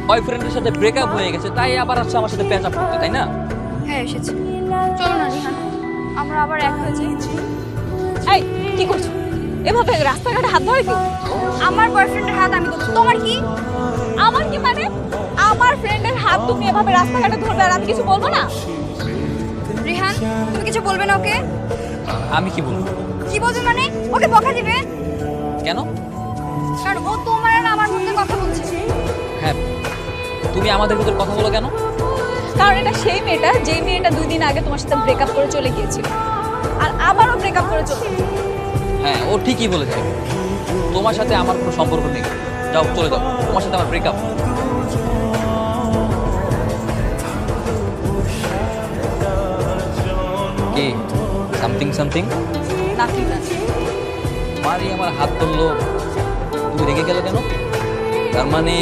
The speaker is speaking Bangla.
বয়ফ্রেন্ডের সাথে ব্রেকআপ হয়ে গেছে, তাই আবার আসছে আমার সাথে প্যাচ আপ করতে, তাই না? হ্যাঁ এসেছে। চলো না রিহান, আমরা আবার এক হয়ে যাই। এই কি করছো? এভাবে রাস্তাঘাটে হাত ধরে কেউ? আমার বয়ফ্রেন্ডের হাত আমি ধরবো, তোমার কি? আমার কি মানে? আমার ফ্রেন্ডের হাত তুমি এভাবে রাস্তাঘাটে ধরবে আর আমি কিছু বলবো না? রিহান তুমি কিছু বলবে না ওকে? আমি কি বলবো? কি বলবে মানে? ওকে বকা দিবে? কেন? কারণ ও তোমার আর আমার মধ্যে কথা বলছে। হ্যাঁ, তুমি আমাদের ভিতর কথা বলো কেন? কারণ এটা সেই মেয়েটা, যেই মেয়েটা 2 দিন আগে তোমার সাথে ব্রেকআপ করে চলে গিয়েছিল, আর আবারও ব্রেকআপ করে চলে গেছে। হ্যাঁ, ও ঠিকই বলেছে। তোমার সাথে আমার কোনো সম্পর্ক নেই, যাও চলে যাও, তোমার সাথে আমার ব্রেকআপ। কি সামথিং সামথিং? নাথিং না। মারি আমার হাত ধরলো, তুমি রেগে গেলে কেন? তার মানে